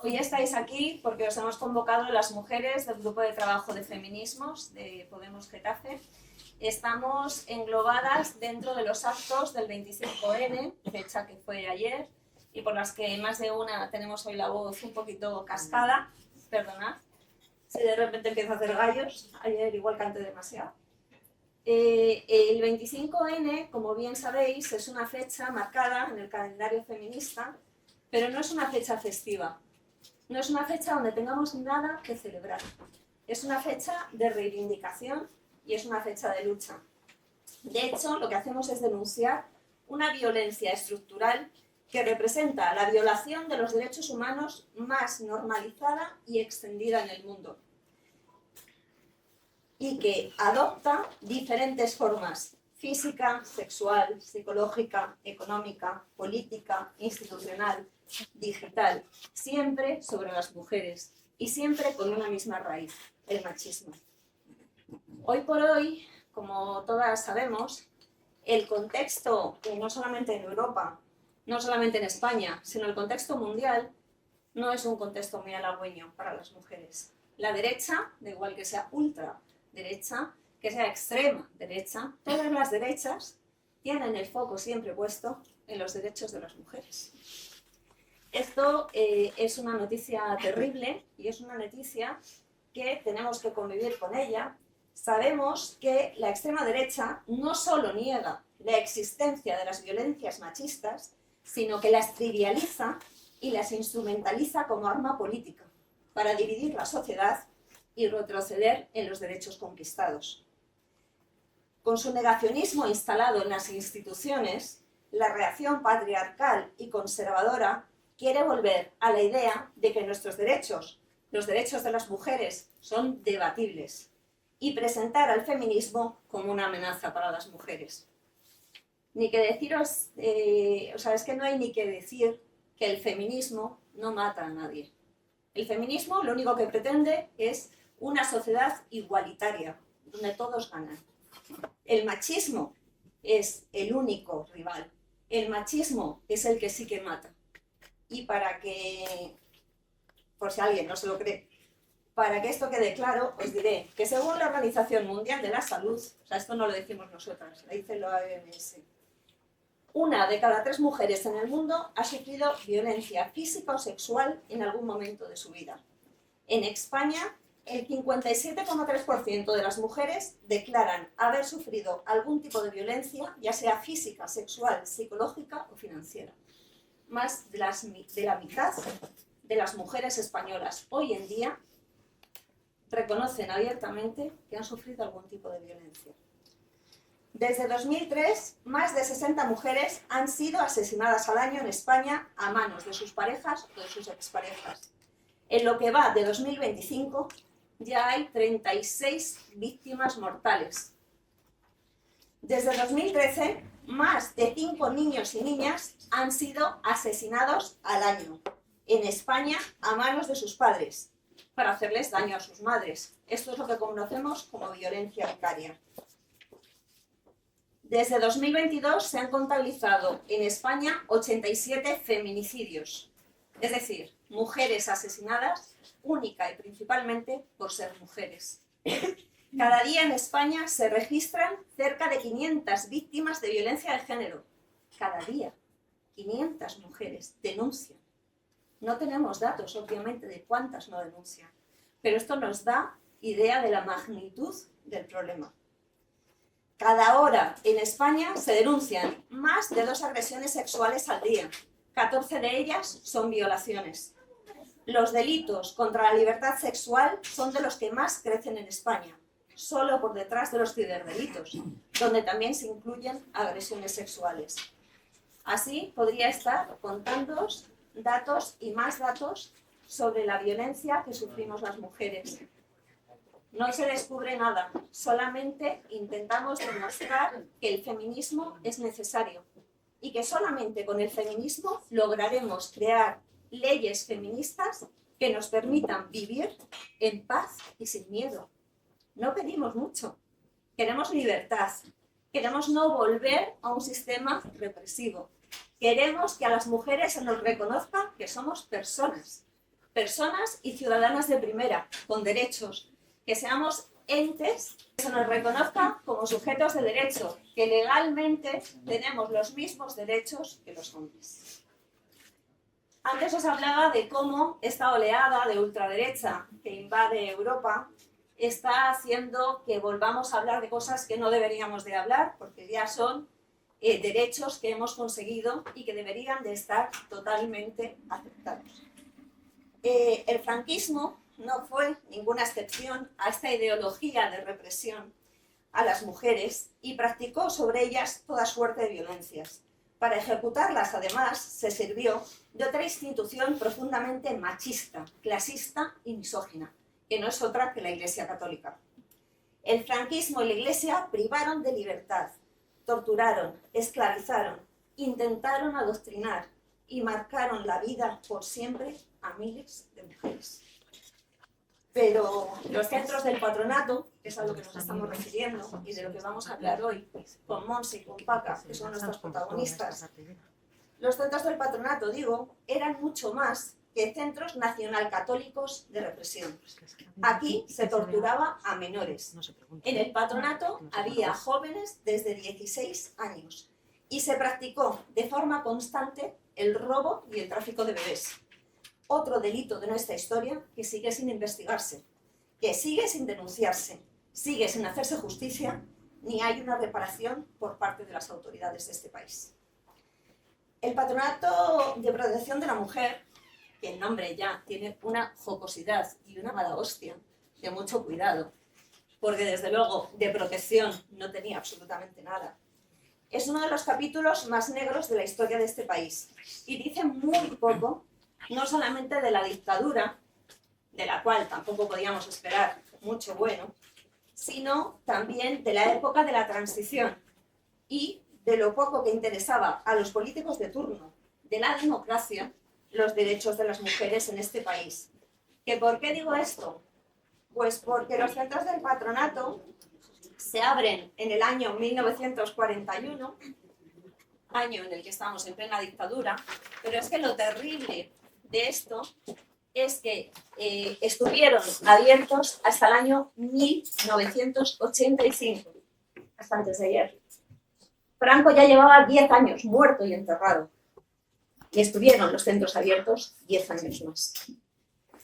Hoy estáis aquí porque os hemos convocado las mujeres del Grupo de Trabajo de Feminismos de Podemos Getafe. Estamos englobadas dentro de los actos del 25N, fecha que fue ayer, y por las que más de una tenemos hoy la voz un poquito cascada. Perdonad si de repente empiezo a hacer gallos, ayer igual canté demasiado. El 25N, como bien sabéis, es una fecha marcada en el calendario feminista, pero no es una fecha festiva. No es una fecha donde tengamos nada que celebrar. Es una fecha de reivindicación y es una fecha de lucha. De hecho, lo que hacemos es denunciar una violencia estructural que representa la violación de los derechos humanos más normalizada y extendida en el mundo, y que adopta diferentes formas: física, sexual, psicológica, económica, política, institucional, digital, siempre sobre las mujeres y siempre con una misma raíz, el machismo. Hoy por hoy, como todas sabemos, el contexto, no solamente en Europa, no solamente en España, sino el contexto mundial, no es un contexto muy halagüeño para las mujeres. La derecha, da igual que sea ultraderecha, que sea extrema derecha, todas las derechas tienen el foco siempre puesto en los derechos de las mujeres. Esto es una noticia terrible y es una noticia que tenemos que convivir con ella. Sabemos que la extrema derecha no solo niega la existencia de las violencias machistas, sino que las trivializa y las instrumentaliza como arma política para dividir la sociedad y retroceder en los derechos conquistados. Con su negacionismo instalado en las instituciones, la reacción patriarcal y conservadora quiere volver a la idea de que nuestros derechos, los derechos de las mujeres, son debatibles y presentar al feminismo como una amenaza para las mujeres. Ni que deciros, es que no hay ni que decir que el feminismo no mata a nadie. El feminismo lo único que pretende es una sociedad igualitaria, donde todos ganan. El machismo es el único rival. El machismo es el que sí que mata. Y para que, por si alguien no se lo cree, para que esto quede claro, os diré que según la Organización Mundial de la Salud, esto no lo decimos nosotras, lo dice la OMS, 1 de cada 3 mujeres en el mundo ha sufrido violencia física o sexual en algún momento de su vida. En España, el 57,3% de las mujeres declaran haber sufrido algún tipo de violencia, ya sea física, sexual, psicológica o financiera. Más de la mitad de las mujeres españolas hoy en día reconocen abiertamente que han sufrido algún tipo de violencia. Desde 2003, más de 60 mujeres han sido asesinadas al año en España a manos de sus parejas o de sus exparejas. En lo que va de 2025, ya hay 36 víctimas mortales. Desde 2013, más de 5 niños y niñas han sido asesinados al año en España a manos de sus padres para hacerles daño a sus madres. Esto es lo que conocemos como violencia vicaria. Desde 2022 se han contabilizado en España 87 feminicidios, es decir, mujeres asesinadas única y principalmente por ser mujeres. Cada día en España se registran cerca de 500 víctimas de violencia de género. Cada día, 500 mujeres denuncian. No tenemos datos, obviamente, de cuántas no denuncian, pero esto nos da idea de la magnitud del problema. Cada hora en España se denuncian más de 2 agresiones sexuales al día. 14 de ellas son violaciones. Los delitos contra la libertad sexual son de los que más crecen en España, solo por detrás de los ciberdelitos, donde también se incluyen agresiones sexuales. Así podría estar contándoos datos y más datos sobre la violencia que sufrimos las mujeres. No se descubre nada, solamente intentamos demostrar que el feminismo es necesario y que solamente con el feminismo lograremos crear leyes feministas que nos permitan vivir en paz y sin miedo. No pedimos mucho, queremos libertad, queremos no volver a un sistema represivo, queremos que a las mujeres se nos reconozca que somos personas, personas y ciudadanas de primera, con derechos, que seamos entes que se nos reconozca como sujetos de derecho, que legalmente tenemos los mismos derechos que los hombres. Antes os hablaba de cómo esta oleada de ultraderecha que invade Europa está haciendo que volvamos a hablar de cosas que no deberíamos de hablar, porque ya son derechos que hemos conseguido y que deberían de estar totalmente aceptados. El franquismo no fue ninguna excepción a esta ideología de represión a las mujeres y practicó sobre ellas toda suerte de violencias. Para ejecutarlas, además, se sirvió de otra institución profundamente machista, clasista y misógina, que no es otra que la Iglesia Católica. El franquismo y la Iglesia privaron de libertad, torturaron, esclavizaron, intentaron adoctrinar y marcaron la vida por siempre a miles de mujeres. Pero los centros del patronato, que es a lo que nos estamos refiriendo y de lo que vamos a hablar hoy con Montse y con Paca, que son nuestros protagonistas, los centros del patronato, digo, eran mucho más que centros nacionalcatólicos de represión. Aquí se torturaba a menores. En el patronato había jóvenes desde 16 años y se practicó de forma constante el robo y el tráfico de bebés. Otro delito de nuestra historia que sigue sin investigarse, que sigue sin denunciarse, sigue sin hacerse justicia, ni hay una reparación por parte de las autoridades de este país. El Patronato de Protección de la Mujer, que el nombre ya tiene una jocosidad y una mala hostia, de mucho cuidado, porque desde luego de protección no tenía absolutamente nada, es uno de los capítulos más negros de la historia de este país y dice muy poco, no solamente de la dictadura, de la cual tampoco podíamos esperar mucho bueno, sino también de la época de la transición y de lo poco que interesaba a los políticos de turno de la democracia los derechos de las mujeres en este país. ¿Que por qué digo esto? Pues porque los centros del patronato se abren en el año 1941, año en el que estamos en plena dictadura, pero es que lo terrible de esto es que estuvieron abiertos hasta el año 1985, hasta antes de ayer. Franco ya llevaba 10 años muerto y enterrado, y estuvieron los centros abiertos 10 años más.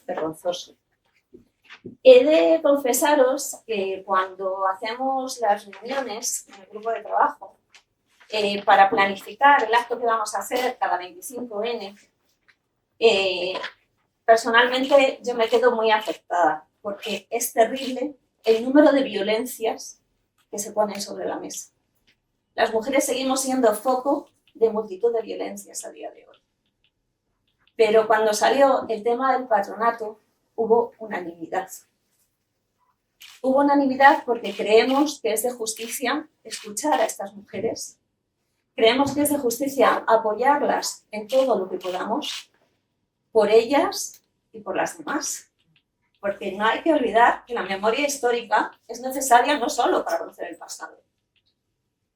Vergonzoso. He de confesaros que cuando hacemos las reuniones en el grupo de trabajo para planificar el acto que vamos a hacer cada 25N, personalmente yo me quedo muy afectada porque es terrible el número de violencias que se ponen sobre la mesa. Las mujeres seguimos siendo foco de multitud de violencias a día de hoy. Pero cuando salió el tema del patronato, hubo unanimidad. Hubo unanimidad porque creemos que es de justicia escuchar a estas mujeres. Creemos que es de justicia apoyarlas en todo lo que podamos, por ellas y por las demás. Porque no hay que olvidar que la memoria histórica es necesaria no solo para conocer el pasado,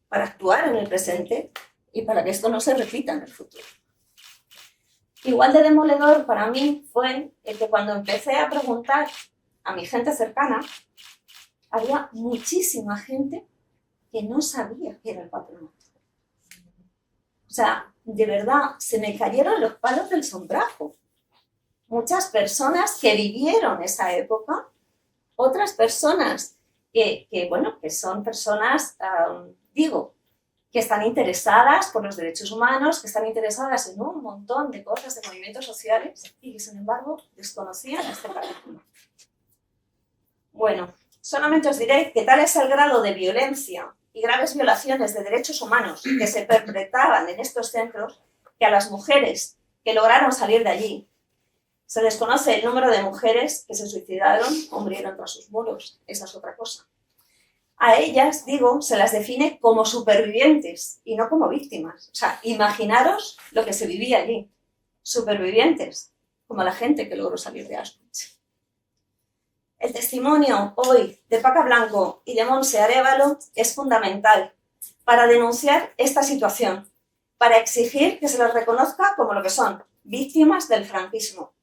para actuar en el presente y para que esto no se repita en el futuro. Igual de demoledor para mí fue el que cuando empecé a preguntar a mi gente cercana, había muchísima gente que no sabía qué era el patronato. O sea, de verdad, se me cayeron los palos del sombrajo. Muchas personas que vivieron esa época, otras personas que son personas, que están interesadas por los derechos humanos, que están interesadas en un montón de cosas, de movimientos sociales, y que, sin embargo, desconocían este capítulo. Bueno, solamente os diré que tal es el grado de violencia y graves violaciones de derechos humanos que se perpetraban en estos centros, que a las mujeres que lograron salir de allí, se desconoce el número de mujeres que se suicidaron o murieron tras sus muros. Esa es otra cosa. A ellas, se las define como supervivientes y no como víctimas. O sea, imaginaros lo que se vivía allí. Supervivientes, como la gente que logró salir de Auschwitz. El testimonio hoy de Paca Blanco y de Montse Arévalo es fundamental para denunciar esta situación, para exigir que se les reconozca como lo que son, víctimas del franquismo,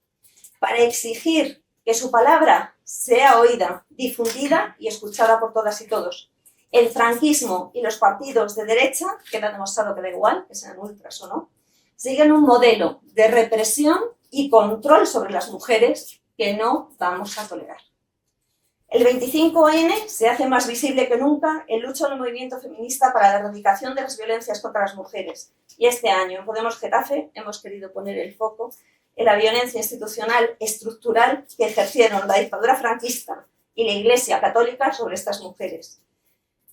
para exigir que su palabra sea oída, difundida y escuchada por todas y todos. El franquismo y los partidos de derecha, queda demostrado que da igual, que sean ultras o no, siguen un modelo de represión y control sobre las mujeres que no vamos a tolerar. El 25N se hace más visible que nunca en lucha del movimiento feminista para la erradicación de las violencias contra las mujeres. Y este año en Podemos Getafe hemos querido poner el foco en la violencia institucional estructural que ejercieron la dictadura franquista y la Iglesia Católica sobre estas mujeres.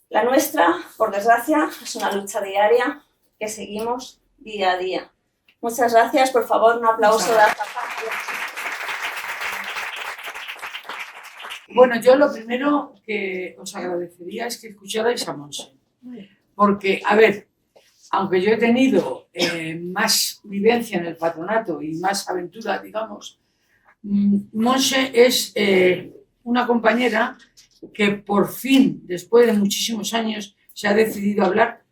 La nuestra, por desgracia, es una lucha diaria que seguimos día a día. Muchas gracias. Por favor, un aplauso. Bueno, yo lo primero que os agradecería es que escucharais a Montse. Porque, a ver, aunque yo he tenido más vivencia en el patronato y más aventura, digamos, Montse es una compañera que por fin, después de muchísimos años, se ha decidido hablar,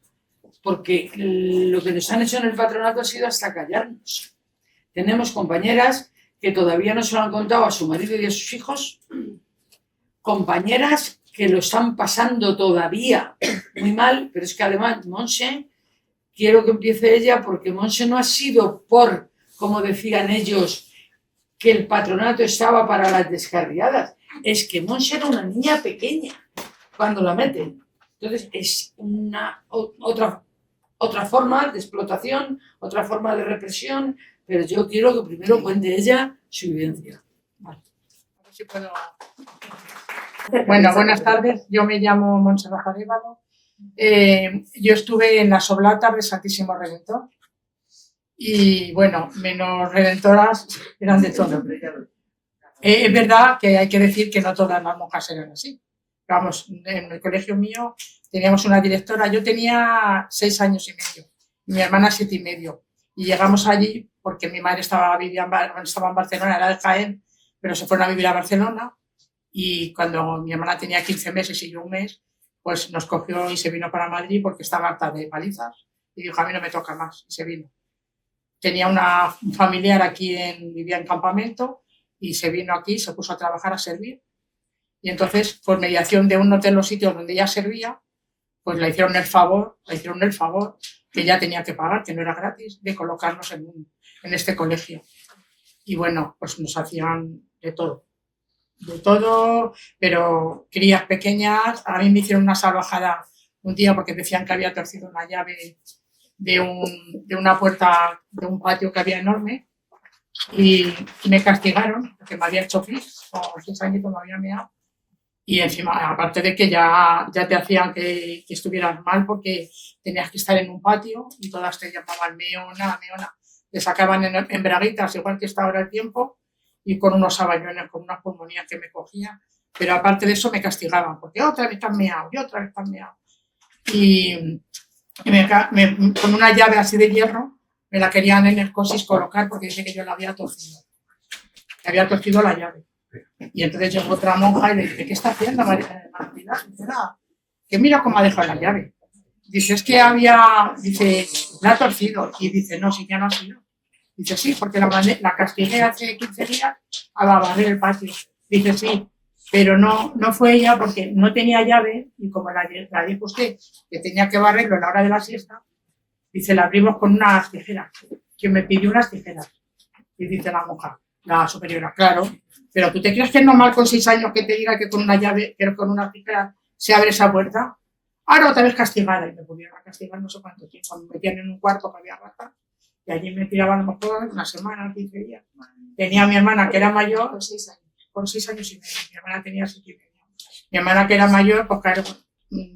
porque lo que nos han hecho en el patronato ha sido hasta callarnos. Tenemos compañeras que todavía no se lo han contado a su marido y a sus hijos, compañeras que lo están pasando todavía muy mal, pero es que además Montse, quiero que empiece ella, porque Montse no ha sido por, como decían ellos, que el patronato estaba para las descarriadas, es que Montse era una niña pequeña cuando la meten. Entonces es otra forma de explotación, otra forma de represión, pero yo quiero que primero cuente ella su vivencia. Vale. A ver si puedo... Bueno, buenas tardes. Yo me llamo Montserrat Arévalo. Yo estuve en las Oblatas de Santísimo Redentor y, bueno, menos redentoras eran de todo. Es verdad que hay que decir que no todas las monjas eran así. Vamos, en el colegio mío teníamos una directora, yo tenía 6 años y medio, y mi hermana 7 y medio. Y llegamos allí porque mi madre estaba en Barcelona, era de Jaén, pero se fueron a vivir a Barcelona. Y cuando mi hermana tenía 15 meses y yo un mes, pues nos cogió y se vino para Madrid porque estaba harta de palizas. Y dijo, a mí no me toca más, y se vino. Tenía un familiar aquí, vivía en campamento, y se vino aquí, se puso a trabajar, a servir. Y entonces, por mediación de uno de los sitios donde ella servía, pues le hicieron el favor que ella tenía que pagar, que no era gratis, de colocarnos en este colegio. Y bueno, pues nos hacían de todo, pero crías pequeñas. A mí me hicieron una salvajada un día porque decían que había torcido una llave de una puerta de un patio que había enorme y me castigaron porque me había hecho pis, o 6 años me había meado. Y encima, aparte de que ya te hacían que estuvieras mal porque tenías que estar en un patio y todas te llamaban meona. Te sacaban en braguitas, igual que está ahora el tiempo, y con unos sabañones, con unas pulmonías que me cogían. Pero aparte de eso me castigaban, porque otra vez estás meado, y otra vez estás meado. Y con una llave así de hierro me la querían en el cosis colocar porque dice que yo la había torcido. Me había torcido la llave. Y entonces llegó otra monja y le dice, ¿qué está haciendo, María Pilar? Dice, nada, que mira cómo ha dejado la llave. Dice, es que la ha torcido. Y dice, no, sí, ya no ha sido. Dice, sí, porque la castigué hace 15 días a barrer el patio. Dice, sí, pero no fue ella porque no tenía llave y como la dijo usted que tenía que barrerlo a la hora de la siesta, dice, la abrimos con unas tijeras. Que me pidió unas tijeras. Y dice la monja, la superiora, claro, pero ¿tú te crees que es normal con 6 años que te diga que con una llave, que con una tijera se abre esa puerta? Ahora otra vez castigada. Y me volvieron a castigar no sé cuánto tiempo. Me metían en un cuarto que había ratas y allí me tiraban a lo mejor una semana, 15 días. Tenía a mi hermana que era mayor, con 6 años y medio. Mi hermana tenía 7 y medio. Mi hermana que era mayor, pues claro,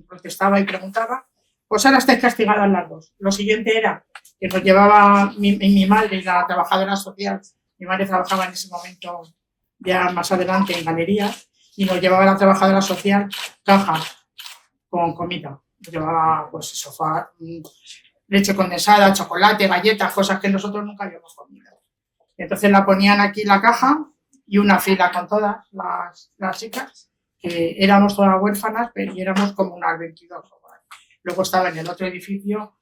protestaba y preguntaba. Pues ahora estáis castigadas las dos. Lo siguiente era que nos llevaba mi madre, la trabajadora social. Mi madre trabajaba en ese momento, ya más adelante, en galerías, y nos llevaba la trabajadora social cajas con comida. Nos llevaba, pues, sofá, leche condensada, chocolate, galletas, cosas que nosotros nunca habíamos comido. Entonces la ponían aquí la caja y una fila con todas las chicas, que éramos todas huérfanas, pero éramos como unas 22. Luego estaba en el otro edificio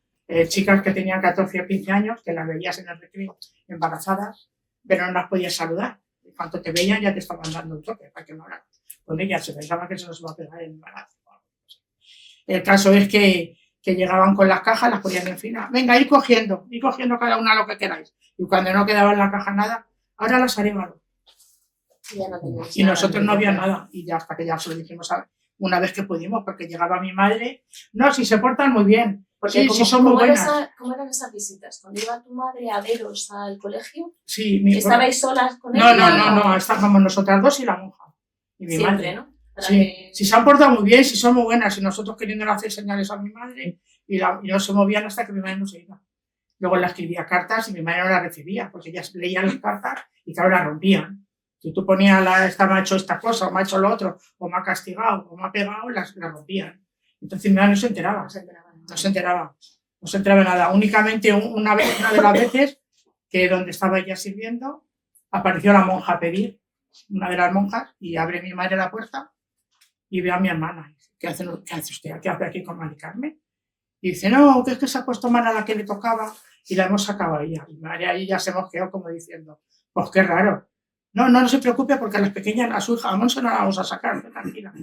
chicas que tenían 14 o 15 años, que las veías en el recreo embarazadas, pero no las podías saludar. cuando te veían ya te estaban dando un toque para que no hablaran con ella, se pensaba que se nos iba a pegar el embarazo. El caso es que llegaban con las cajas, las ponían en fila. Venga, ir cogiendo cada una lo que queráis. Y cuando no quedaba en la caja nada, ahora las haré valor. Y nosotros no había nada. Y ya hasta que ya se lo dijimos una vez que pudimos, porque llegaba mi madre. No, si se portan muy bien. Porque sí, son muy buenas. ¿Cómo eran esas visitas? Cuando iba tu madre a veros al colegio, sí, ¿estabais solas con ella? No, estábamos nosotras dos y la monja. Y mi siempre, madre. ¿no? Sí, si se han portado muy bien, si son muy buenas, y nosotros queriéndole hacer señales a mi madre, y no se movían hasta que mi madre no se iba. Luego le escribía cartas y mi madre no las recibía, porque ellas leían las cartas y claro, las rompían. Si tú ponías, esta me ha hecho esta cosa, o me ha hecho lo otro, o me ha castigado, o me ha pegado, las rompían. Entonces mi madre no se enteraba. No se enteraba nada. Únicamente una de las veces que donde estaba ella sirviendo, apareció la monja a pedir, una de las monjas, y abre mi madre la puerta y ve a mi hermana. ¿Qué hace usted? ¿Qué hace aquí con Mari Carmen? Y dice, no, que es que se ha puesto mal a la que le tocaba y la hemos sacado a ella. Y María ahí ya se mosqueó como diciendo, pues qué raro. No se preocupe porque a las pequeñas, a su hija, a Monse no la vamos a sacar, tranquila.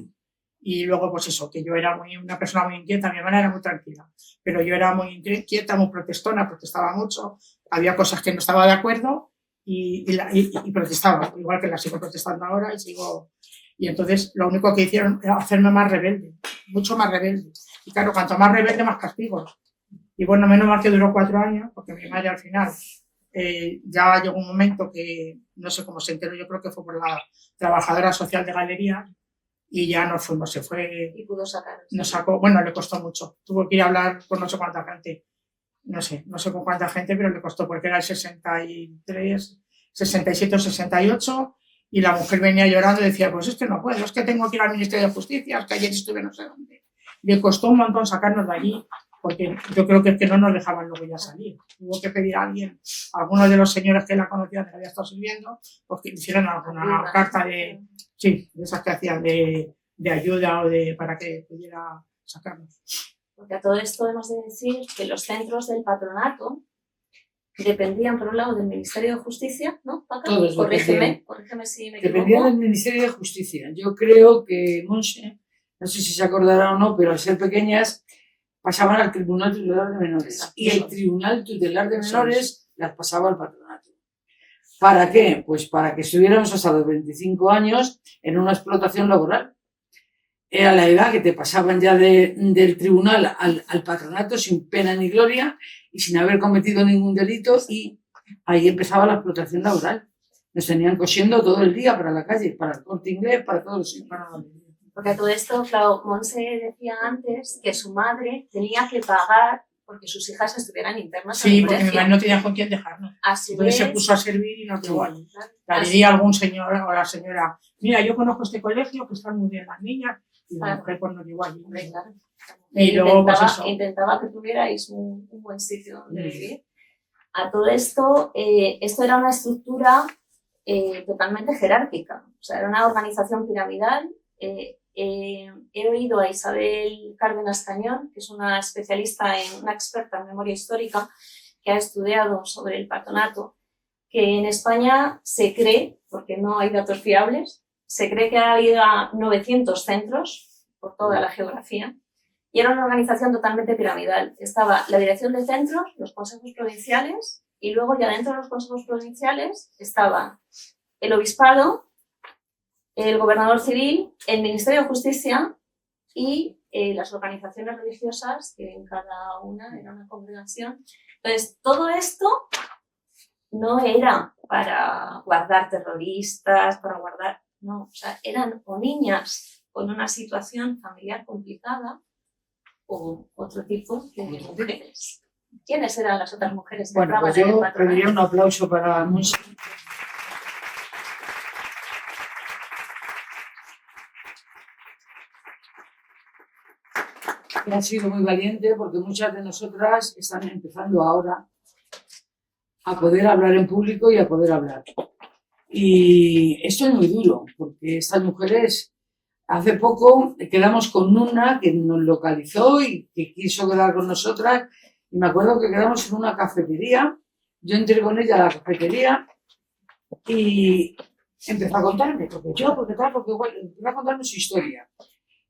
Y luego, pues eso, que yo era una persona muy inquieta, mi hermana era muy tranquila, pero yo era muy inquieta, muy protestona, protestaba mucho, había cosas que no estaba de acuerdo y protestaba, igual que la sigo protestando ahora y entonces lo único que hicieron era hacerme más rebelde, mucho más rebelde. Y claro, cuanto más rebelde, más castigos. Y bueno, menos mal que duró 4 años, porque mi madre al final ya llegó un momento que, no sé cómo se enteró, yo creo que fue por la trabajadora social de galería, y ya nos fuimos, se fue. Y pudo sacar. Nos sacó, bueno, le costó mucho. Tuvo que ir a hablar con no sé cuánta gente. No sé con cuánta gente, pero le costó porque era el 63, 67 o 68. Y la mujer venía llorando y decía, pues es que no puedo, es que tengo que ir al Ministerio de Justicia, es que ayer estuve no sé dónde. Le costó un montón sacarnos de allí, porque yo creo que es que no nos dejaban luego ya salir. Tuvo que pedir a alguien, a algunos de los señores que la conocían, que había estado sirviendo, pues que hicieran alguna carta de esas que hacían de ayuda o para que pudiera sacarnos. Porque a todo esto hemos de decir que los centros del patronato dependían, por un lado, del Ministerio de Justicia, ¿no, Paca? Todos corrígeme si me equivoco. Dependían del Ministerio de Justicia. Yo creo que Monse, no sé si se acordará o no, pero al ser pequeñas pasaban al Tribunal Tutelar de Menores. Y el Tribunal Tutelar de Menores las pasaba al patronato. ¿Para qué? Pues para que estuviéramos hasta los 25 años en una explotación laboral. Era la edad que te pasaban ya del tribunal al patronato sin pena ni gloria y sin haber cometido ningún delito, y ahí empezaba la explotación laboral. Nos tenían cosiendo todo el día para la calle, para el Corte Inglés, para todos los sitios. Porque a todo esto, claro, Monse decía antes que su madre tenía que pagar porque sus hijas estuvieran internas. Sí, porque mi madre no tenía con quién dejarnos. Entonces se puso a servir y nos llevó allí. Le diría a algún señor o a la señora, mira, yo conozco este colegio, que están muy bien las niñas, y la mujer pues nos llevó allí. Claro. Y luego, pues eso. Intentaba que tuvierais un buen sitio donde vivir. A todo esto, esto era una estructura totalmente jerárquica. O sea, era una organización piramidal. He oído a Isabel Cárdenas Cañón, que es una especialista, una experta en memoria histórica, que ha estudiado sobre el patronato, que en España se cree, porque no hay datos fiables, se cree que ha habido 900 centros por toda la geografía, y era una organización totalmente piramidal. Estaba la dirección de centros, los consejos provinciales, y luego ya dentro de los consejos provinciales estaba el obispado, el gobernador civil, el Ministerio de Justicia y las organizaciones religiosas, que en cada una era una congregación. Entonces, todo esto no era para guardar terroristas, no, o sea, eran o niñas con una situación familiar complicada o otro tipo de mujeres. ¿Quiénes eran las otras mujeres que entraban en el patronato? Yo pediría un aplauso para Monse. Ha sido muy valiente, porque muchas de nosotras están empezando ahora a poder hablar en público y a poder hablar. Y esto es muy duro, porque estas mujeres, hace poco quedamos con una que nos localizó y que quiso quedar con nosotras, y me acuerdo que quedamos en una cafetería, yo entré con ella a la cafetería y empezó a contarme, porque igual, empezó a contarme su historia.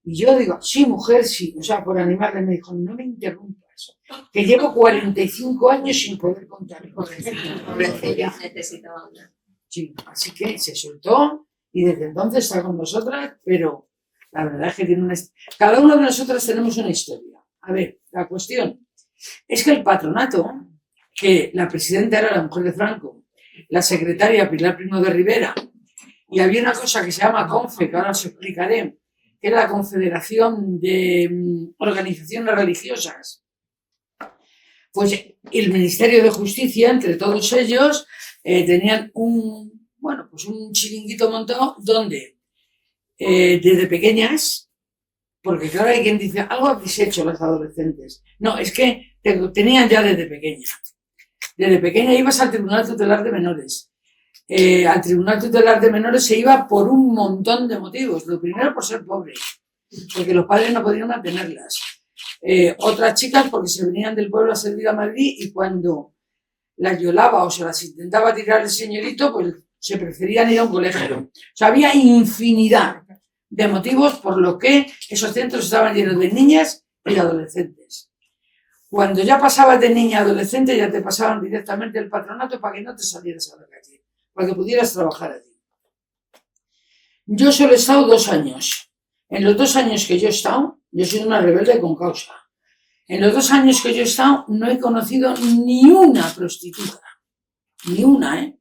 Y yo digo, sí, mujer, sí. O sea, por animarle me dijo, no me interrumpas, que llevo 45 años sin poder contar. Pobrecilla, necesitaba hablar. Sí, así que se soltó y desde entonces está con nosotras, pero la verdad es que tiene cada uno de nosotros tenemos una historia. A ver, la cuestión es que el patronato, que la presidenta era la mujer de Franco, la secretaria Pilar Primo de Rivera, y había una cosa que se llama CONFE, que ahora os explicaré, que era la Confederación de Organizaciones Religiosas. Pues el Ministerio de Justicia, entre todos ellos, tenían un chiringuito montado donde desde pequeñas, porque claro hay quien dice, algo habéis hecho las adolescentes. No, es que tenían ya desde pequeña. Desde pequeña ibas al Tribunal Tutelar de Menores. Al Tribunal Tutelar de Menores se iba por un montón de motivos. Lo primero por ser pobre, porque los padres no podían mantenerlas. Otras chicas porque se venían del pueblo a servir a Madrid y cuando las violaba o se las intentaba tirar el señorito, pues se preferían ir a un colegio. O sea, había infinidad de motivos por lo que esos centros estaban llenos de niñas y de adolescentes. Cuando ya pasabas de niña a adolescente, ya te pasaban directamente el patronato para que no te salieras a la calle, para que pudieras trabajar allí. Yo solo he estado 2 años. En los 2 años que yo he estado, yo soy una rebelde con causa. En los 2 años que yo he estado, no he conocido ni una prostituta. Ni una, ¿eh?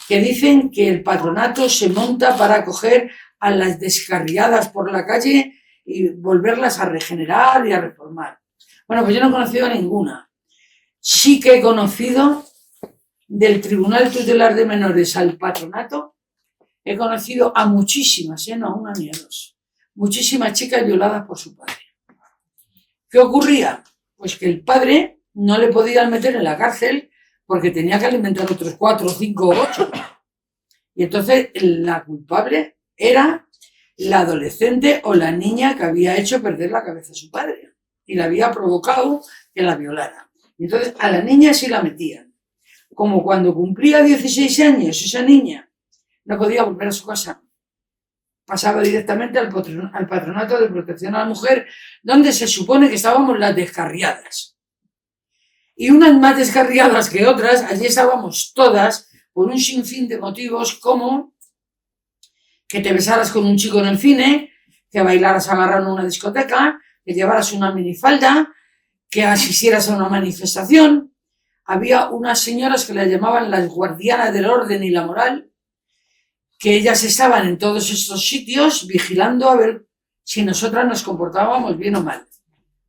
Que dicen que el patronato se monta para coger a las descarriadas por la calle y volverlas a regenerar y a reformar. Bueno, pues yo no he conocido a ninguna. Sí que he conocido del Tribunal Tutelar de Menores al patronato, he conocido a muchísimas, no a una ni a 2, muchísimas chicas violadas por su padre. ¿Qué ocurría? Pues que el padre no le podían meter en la cárcel porque tenía que alimentar otros 4, 5 o 8. Y entonces la culpable era la adolescente o la niña que había hecho perder la cabeza a su padre y le había provocado que la violara. Y entonces a la niña sí la metían. Como cuando cumplía 16 años esa niña no podía volver a su casa, pasaba directamente al patronato de protección a la mujer, donde se supone que estábamos las descarriadas. Y unas más descarriadas que otras, allí estábamos todas por un sinfín de motivos, como que te besaras con un chico en el cine, que bailaras agarrado en una discoteca, que llevaras una minifalda, que asistieras a una manifestación. Había unas señoras que las llamaban las guardianas del orden y la moral, que ellas estaban en todos estos sitios vigilando a ver si nosotras nos comportábamos bien o mal.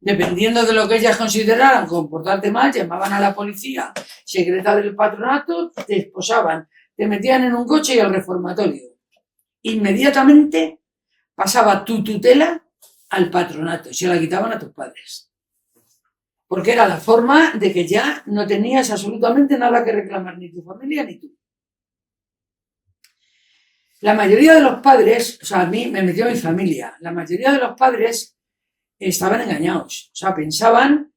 Dependiendo de lo que ellas consideraran comportarte mal, llamaban a la policía secreta del patronato, te esposaban, te metían en un coche y al reformatorio. Inmediatamente pasaba tu tutela al patronato y se la quitaban a tus padres. Porque era la forma de que ya no tenías absolutamente nada que reclamar, ni tu familia ni tú. La mayoría de los padres, o sea, a mí me metió mi familia, la mayoría de los padres estaban engañados. O sea, pensaban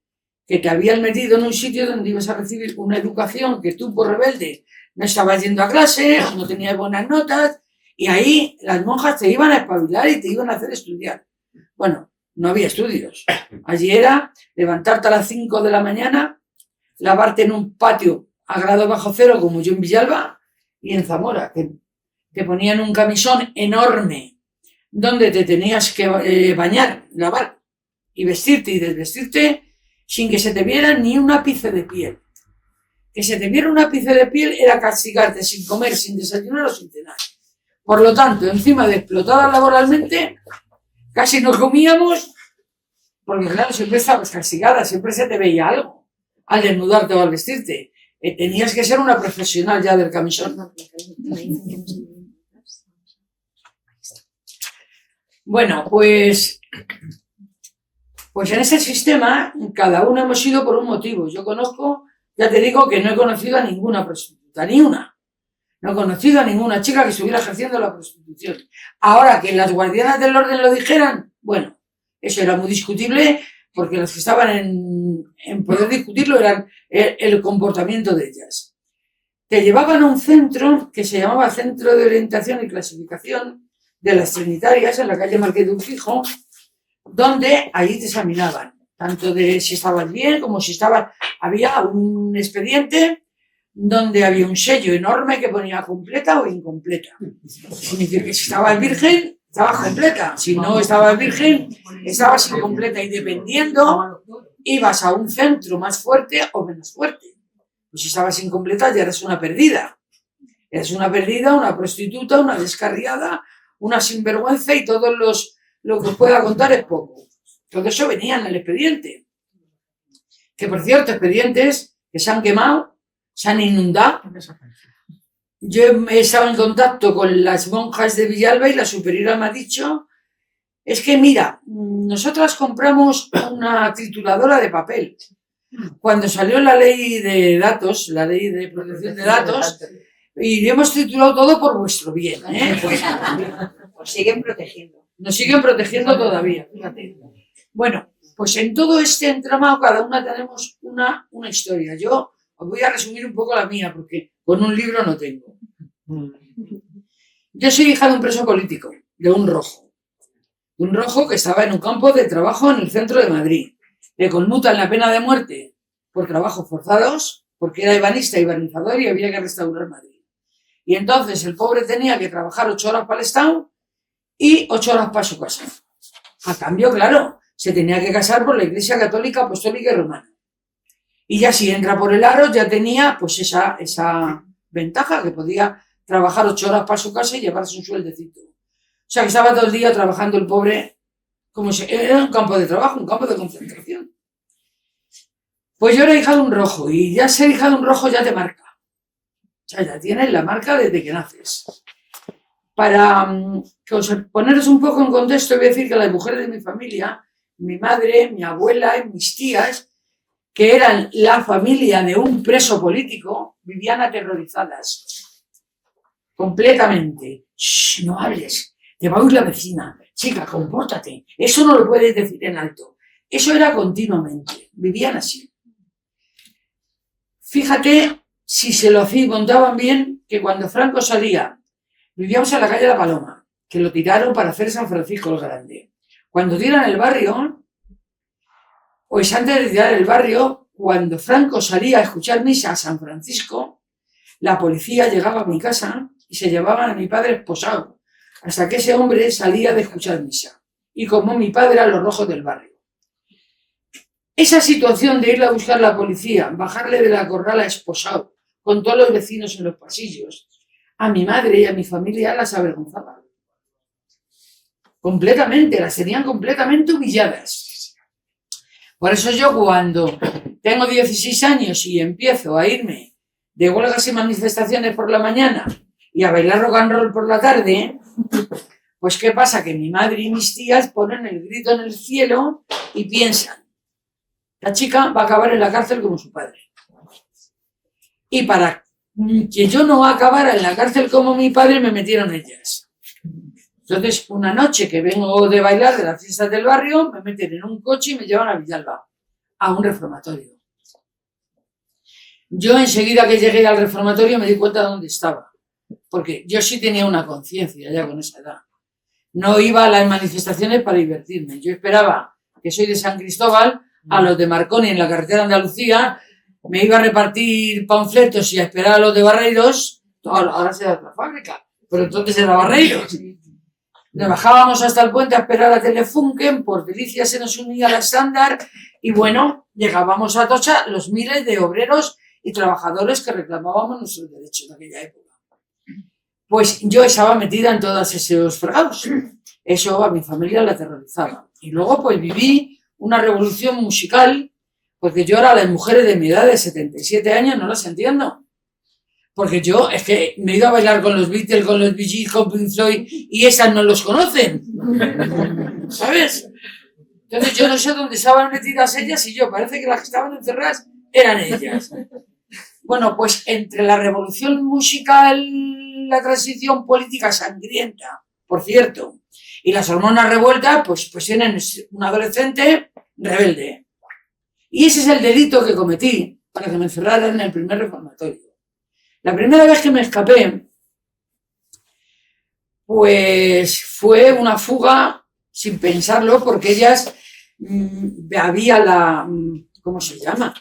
que te habían metido en un sitio donde ibas a recibir una educación que tú, por rebelde, no estabas yendo a clase, no tenías buenas notas, y ahí las monjas te iban a espabilar y te iban a hacer estudiar. Bueno, no había estudios. Allí era levantarte a las 5 de la mañana, lavarte en un patio a grado bajo cero, como yo en Villalba, y en Zamora, que te ponían un camisón enorme donde te tenías que bañar, lavar y vestirte y desvestirte sin que se te viera ni un ápice de piel. Que se te viera un ápice de piel era castigarte sin comer, sin desayunar o sin cenar. Por lo tanto, encima de explotadas laboralmente, casi no comíamos, porque claro, siempre estabas castigada, siempre se te veía algo al desnudarte o al vestirte. Tenías que ser una profesional ya del camisón. Bueno, pues en ese sistema cada uno hemos ido por un motivo. Yo conozco, ya te digo que no he conocido a ninguna prostituta, ni una. No he conocido a ninguna chica que estuviera ejerciendo la prostitución. Ahora, que las guardianas del orden lo dijeran, bueno, eso era muy discutible, porque los que estaban en poder discutirlo eran el comportamiento de ellas. te llevaban a un centro que se llamaba Centro de Orientación y Clasificación de las Trinitarias, en la calle Marqués de Urquijo, donde allí te examinaban, tanto de si estabas bien como si estabas... Había un expediente donde había un sello enorme que ponía completa o incompleta. Significa que si estabas virgen, estabas completa. Si no estabas virgen, estabas incompleta. Y dependiendo, ibas a un centro más fuerte o menos fuerte. Pues si estabas incompleta, ya eres una perdida. Eres una perdida, una prostituta, una descarriada, una sinvergüenza y lo que os pueda contar es poco. Todo eso venía en el expediente. Que por cierto, expedientes que se han quemado, se han inundado. Yo he estado en contacto con las monjas de Villalba y la superiora me ha dicho, es que mira, nosotras compramos una trituradora de papel. Cuando salió la ley de datos, la ley de protección de datos, y hemos triturado todo por vuestro bien, ¿eh? Pues, Os siguen protegiendo. nos siguen protegiendo todavía, fíjate. Bueno, pues en todo este entramado cada una tenemos una historia. Yo os voy a resumir un poco la mía, porque con un libro no tengo. Yo soy hija de un preso político, de un rojo. Un rojo que estaba en un campo de trabajo en el centro de Madrid. Le conmutan la pena de muerte por trabajos forzados, porque era ebanista y barnizador y había que restaurar Madrid. Y entonces el pobre tenía que trabajar 8 horas para el Estado y 8 horas para su casa. A cambio, claro, se tenía que casar por la Iglesia Católica, Apostólica y Romana. Y ya si entra por el aro, ya tenía pues esa ventaja, que podía trabajar 8 horas para su casa y llevarse un sueldecito. O sea, que estaba todo el día trabajando el pobre, como si era un campo de trabajo, un campo de concentración. Pues yo era hija de un rojo, y ya ser hija de un rojo ya te marca. O sea, ya tienes la marca desde que naces. Para poneros un poco en contexto, voy a decir que las mujeres de mi familia, mi madre, mi abuela y mis tías, que eran la familia de un preso político, vivían aterrorizadas. Completamente. Shh, no hables, te va a oír la vecina. Chica, compórtate. Eso no lo puedes decir en alto. Eso era continuamente. Vivían así. Fíjate si se lo hacían, contaban bien, que cuando Franco salía, vivíamos en la calle La Paloma, que lo tiraron para hacer San Francisco el Grande. Cuando tiran el barrio, pues antes de tirar el barrio, cuando Franco salía a escuchar misa a San Francisco, la policía llegaba a mi casa y se llevaban a mi padre esposado, hasta que ese hombre salía de escuchar misa. Y como mi padre a los rojos del barrio. Esa situación de irle a buscar la policía, bajarle de la corrala esposado, con todos los vecinos en los pasillos, a mi madre y a mi familia las avergonzaba. Completamente, las tenían completamente humilladas. Por eso yo cuando tengo 16 años y empiezo a irme de huelgas y manifestaciones por la mañana y a bailar rock and roll por la tarde, pues ¿qué pasa? Que mi madre y mis tías ponen el grito en el cielo y piensan, la chica va a acabar en la cárcel como su padre. Y para que yo no acabara en la cárcel como mi padre, me metieron ellas. Entonces, una noche que vengo de bailar de las fiestas del barrio, me meten en un coche y me llevan a Villalba, a un reformatorio. Yo enseguida que llegué al reformatorio me di cuenta de dónde estaba, porque yo sí tenía una conciencia ya con esa edad. No iba a las manifestaciones para divertirme. Yo esperaba, que soy de San Cristóbal, a los de Marconi en la carretera de Andalucía, me iba a repartir panfletos y a esperar a los de Barreiros. Ahora se da otra fábrica, pero entonces era Barreiros. Nos bajábamos hasta el puente a esperar a Telefunken, por Delicia se nos unía la estándar y bueno, llegábamos a Atocha los miles de obreros y trabajadores que reclamábamos nuestros derechos en aquella época. Pues yo estaba metida en todos esos fregados. Eso a mi familia la aterrorizaba. Y luego pues viví una revolución musical, porque yo ahora las mujeres de mi edad de 77 años no las entiendo. Porque yo es que me he ido a bailar con los Beatles, con los Bee Gees, con Pink Floyd, y esas no los conocen. ¿Sabes? Entonces yo no sé dónde estaban metidas ellas y yo, parece que las que estaban encerradas eran ellas. Bueno, pues entre la revolución musical, la transición política sangrienta, por cierto, y las hormonas revueltas, pues tienen un adolescente rebelde. Y ese es el delito que cometí para que me encerraran en el primer reformatorio. La primera vez que me escapé, pues fue una fuga sin pensarlo, porque ellas había ¿cómo se llama?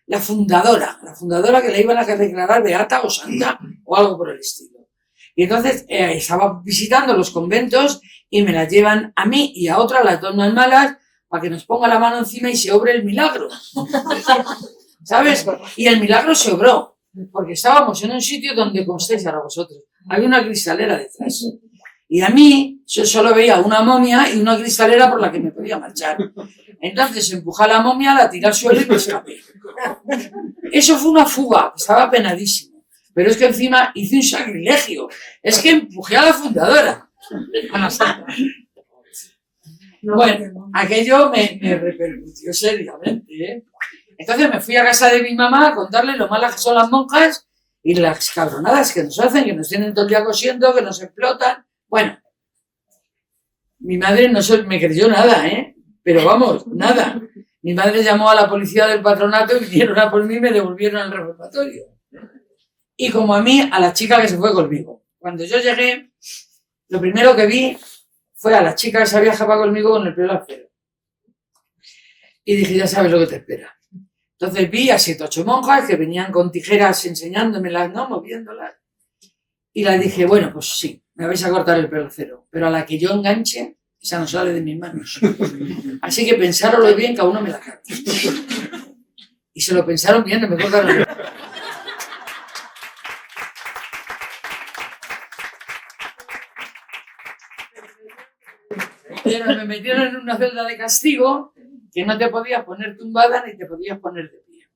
La fundadora que le iban a declarar beata o santa o algo por el estilo. Y entonces estaba visitando los conventos y me las llevan a mí y a otra, las dos más malas, para que nos ponga la mano encima y se obre el milagro. ¿Sabes? Y el milagro se obró, porque estábamos en un sitio donde, como estáis ahora vosotros, había una cristalera detrás. Y a mí, yo solo veía una momia y una cristalera por la que me podía marchar. Entonces empujé a la momia, la tiré al suelo y me escapé. Eso fue una fuga, estaba penadísimo. Pero es que encima hice un sacrilegio. Es que empujé a la fundadora. A la santa. Bueno, aquello me repercutió seriamente, ¿eh? Entonces me fui a casa de mi mamá a contarle lo malas que son las monjas y las cabronadas que nos hacen, que nos tienen todo el día cosiendo, que nos explotan. Bueno, mi madre no me creyó nada, ¿eh? Pero vamos, nada. Mi madre llamó a la policía del patronato y vinieron a por mí y me devolvieron al reformatorio. Y como a mí, a la chica que se fue conmigo. Cuando yo llegué, lo primero que vi fue a la chica que se había escapado conmigo con el pelo al cero. Y dije, ya sabes lo que te espera. Entonces vi a 7 o 8 monjas que venían con tijeras enseñándomelas, ¿no? Moviéndolas. Y les dije, bueno, pues sí, me vais a cortar el pelo al cero. Pero a la que yo enganche, esa no sale de mis manos. Así que pensároslo bien, cada uno me la carga. Y se lo pensaron bien, no me cortaron el pelo. Pero me metieron en una celda de castigo que no te podías poner tumbada ni te podías poner de pie.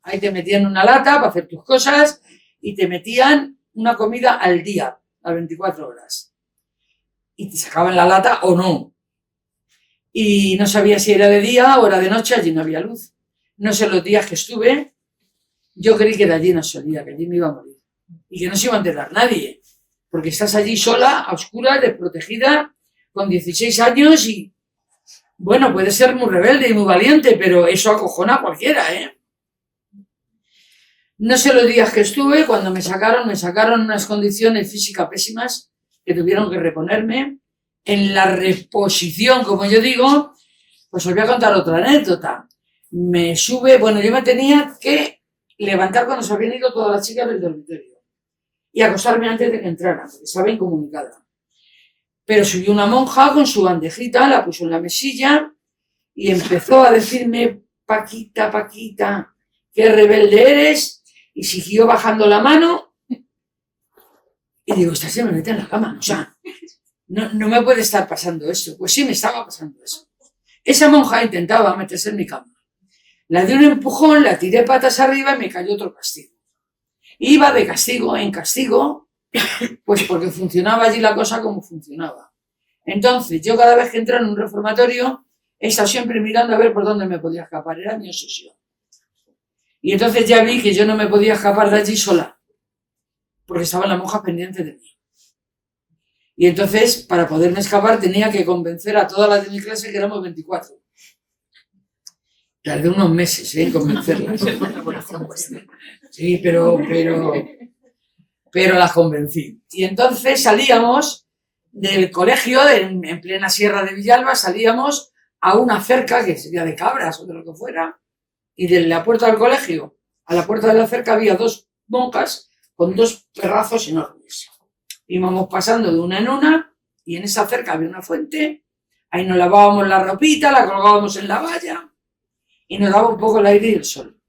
Ahí te metían una lata para hacer tus cosas y te metían una comida al día, a 24 horas. Y te sacaban la lata o no. Y no sabía si era de día o era de noche, allí no había luz. No sé los días que estuve, yo creí que de allí no salía, que allí me iba a morir. Y que no se iba a enterar nadie. Porque estás allí sola, a oscuras, desprotegida, con 16 años y, bueno, puede ser muy rebelde y muy valiente, pero eso acojona a cualquiera, ¿eh? No sé los días que estuve, cuando me sacaron en unas condiciones físicas pésimas que tuvieron que reponerme. En la reposición, como yo digo, pues os voy a contar otra anécdota. Me sube, bueno, yo me tenía que levantar cuando se habían ido todas las chicas del dormitorio y acostarme antes de que entraran, porque estaba incomunicada. Pero subió una monja con su bandejita, la puso en la mesilla y empezó a decirme, Paquita, Paquita, qué rebelde eres, y siguió bajando la mano y digo, esta se me mete en la cama, o sea, no me puede estar pasando esto. Pues sí, me estaba pasando eso. Esa monja intentaba meterse en mi cama. La di un empujón, la tiré patas arriba y me cayó otro castigo. Iba de castigo en castigo, pues porque funcionaba allí la cosa como funcionaba. Entonces, yo cada vez que entraba en un reformatorio, he estado siempre mirando a ver por dónde me podía escapar. Era mi obsesión. Y entonces ya vi que yo no me podía escapar de allí sola, porque estaban las monjas pendientes de mí. Y entonces, para poderme escapar, tenía que convencer a todas las de mi clase, que éramos 24. Tardé unos meses en convencerlas. Sí, pero las convencí. Y entonces salíamos del colegio, en plena sierra de Villalba, salíamos a una cerca, que sería de cabras o de lo que fuera, y de la puerta del colegio a la puerta de la cerca había 2 monjas con 2 perrazos enormes. Íbamos pasando de una en una, y en esa cerca había una fuente, ahí nos lavábamos la ropita, la colgábamos en la valla, y nos daba un poco el aire y el sol.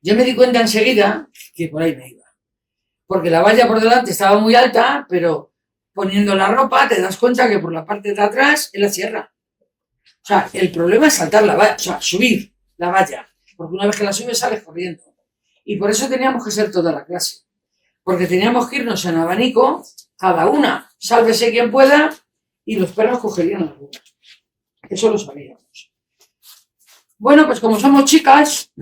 Yo me di cuenta enseguida que por ahí me iba, porque la valla por delante estaba muy alta, pero poniendo la ropa te das cuenta que por la parte de atrás es la sierra. O sea, el problema es saltar la valla, o sea, subir la valla, porque una vez que la subes sales corriendo. Y por eso teníamos que ser toda la clase, porque teníamos que irnos en abanico, cada una, sálvese quien pueda, y los perros cogerían algunas. Eso lo sabíamos. Bueno, pues como somos chicas,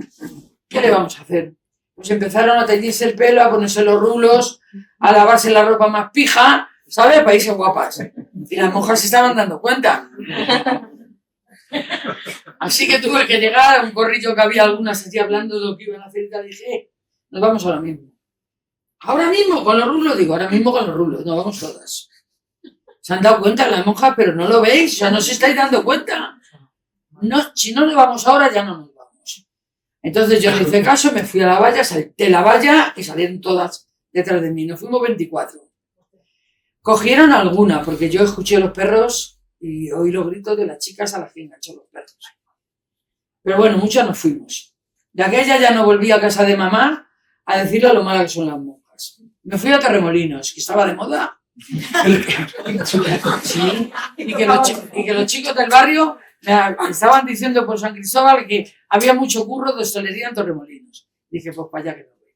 ¿qué le vamos a hacer? Pues empezaron a teñirse el pelo, a ponerse los rulos, a lavarse la ropa más pija, ¿sabes? Para irse guapas. Y las monjas se estaban dando cuenta. Así que tuve que llegar a un corrillo que había algunas allí hablando de lo que iban a hacer y tal. Dije, nos vamos ahora mismo. Ahora mismo con los rulos, digo, ahora mismo con los rulos, no vamos todas. Se han dado cuenta las monjas, pero no lo veis, o sea, no se estáis dando cuenta. No, si no nos vamos ahora, ya no nos vamos. Entonces yo le hice caso, me fui a la valla, salté la valla y salieron todas detrás de mí. Nos fuimos 24. Cogieron alguna, porque yo escuché a los perros y oí los gritos de las chicas a las que enganchó los perros. Pero bueno, muchas nos fuimos. De aquella ya no volví a casa de mamá a decirle lo mala que son las monjas. Me fui a Torremolinos, que estaba de moda. Sí, y que los chicos del barrio me estaban diciendo por San Cristóbal que había mucho curro de hostelería en Torremolinos. Dije, pues para allá que no voy.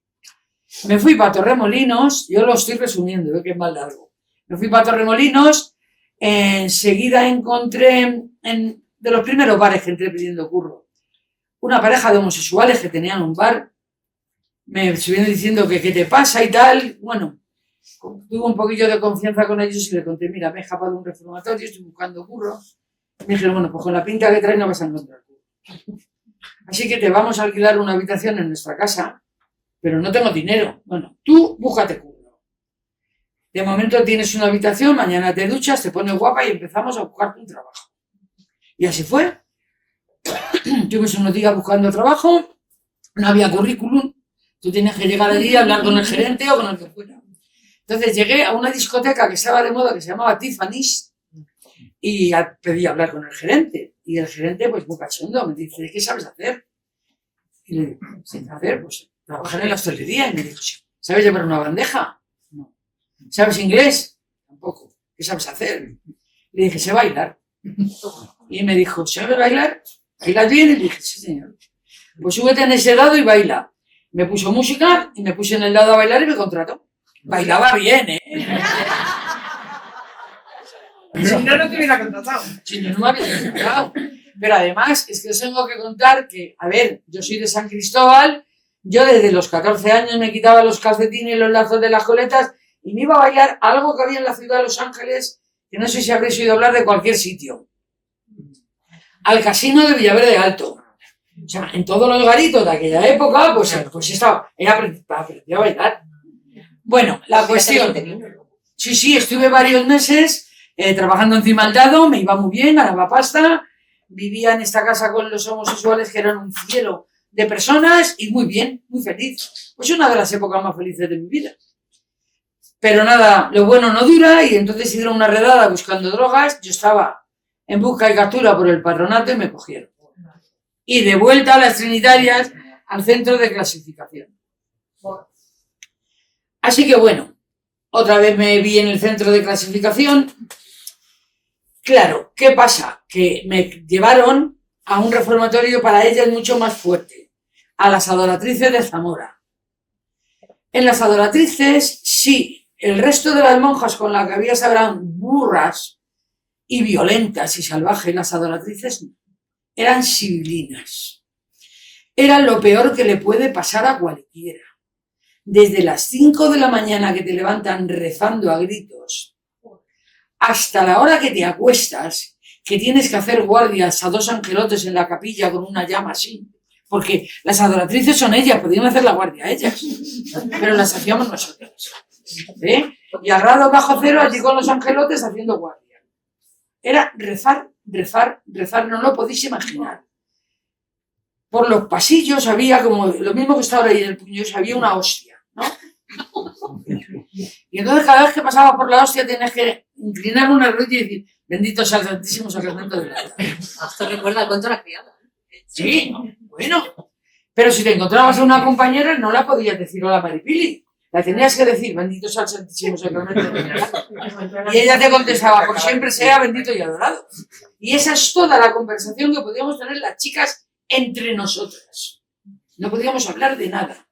Me fui para Torremolinos, yo lo estoy resumiendo, que es más largo. Me fui para Torremolinos, enseguida encontré, de los primeros bares que entré pidiendo curro, una pareja de homosexuales que tenían un bar. Me estuvieron diciendo que qué te pasa y tal. Bueno, tuve un poquillo de confianza con ellos y le conté, mira, me he escapado de un reformatorio, estoy buscando curro. Me dijeron, bueno, pues con la pinta que traes no vas a encontrar curro. Así que te vamos a alquilar una habitación en nuestra casa, pero no tengo dinero. Bueno, tú búscate curro. De momento tienes una habitación, mañana te duchas, te pones guapa y empezamos a buscarte un trabajo. Y así fue. Tuvimos unos días buscando trabajo, no había currículum, tú tienes que llegar allí a hablar con el gerente o con el que fuera. Entonces llegué a una discoteca que estaba de moda, que se llamaba Tiffany's, y pedí hablar con el gerente. Y el gerente, pues muy cachondo, me dice, ¿qué sabes hacer? Y le digo, ¿qué hacer? Pues trabajar en la hostelería. Y me dijo, ¿sabes llevar una bandeja? No. ¿Sabes inglés? Tampoco. ¿Qué sabes hacer? Le dije, sé bailar. Y me dijo, ¿sabes bailar? ¿Bailas bien? Y le dije, sí, señor. Pues súbete en ese lado y baila. Me puso música y me puse en el lado a bailar y me contrató. Bailaba bien, ¿eh? Si no, no te hubiera contratado. Si no, no me había contratado. Pero además, es que os tengo que contar que, a ver, yo soy de San Cristóbal, yo desde los 14 años me quitaba los calcetines y los lazos de las coletas y me iba a bailar algo que había en la ciudad de Los Ángeles, que no sé si habréis oído hablar de cualquier sitio. Al casino de Villaverde Alto. O sea, en todos los garitos de aquella época, pues estaba, aprendí a bailar. Bueno, la cuestión. Sí, estuve varios meses trabajando en Cimaldado, me iba muy bien, ganaba pasta, vivía en esta casa con los homosexuales que eran un cielo de personas y muy bien, muy feliz. Pues una de las épocas más felices de mi vida. Pero nada, lo bueno no dura y entonces hicieron una redada buscando drogas, yo estaba en busca y captura por el patronato y me cogieron. Y de vuelta a las Trinitarias al centro de clasificación. Así que bueno, otra vez me vi en el centro de clasificación. Claro, ¿qué pasa? Que me llevaron a un reformatorio para ellas mucho más fuerte, a las Adoratrices de Zamora. En las Adoratrices, sí, el resto de las monjas con las que había eran burras y violentas y salvajes, las Adoratrices eran civilinas. Eran lo peor que le puede pasar a cualquiera. Desde las 5 de la mañana que te levantan rezando a gritos, hasta la hora que te acuestas, que tienes que hacer guardias a 2 angelotes en la capilla con una llama así, porque las adoratrices son ellas, podían hacer la guardia ellas, pero las hacíamos nosotros. Y al rado bajo cero allí con los angelotes haciendo guardia. Era rezar, no lo podéis imaginar. Por los pasillos había como, lo mismo que está ahora ahí en el puño, había una hostia, ¿no? Y entonces cada vez que pasaba por la hostia tenías que inclinar una rodilla y decir, bendito sea el Santísimo Sacramento de la Vida. Esto recuerda el cuento de la criada. Sí, bueno. Pero si te encontrabas a una compañera no la podías decir hola Maripili. La tenías que decir, bendito sea el Santísimo Sacramento de la Vida. Y ella te contestaba, por siempre sea bendito y adorado. Y esa es toda la conversación que podíamos tener las chicas entre nosotras. No podíamos hablar de nada.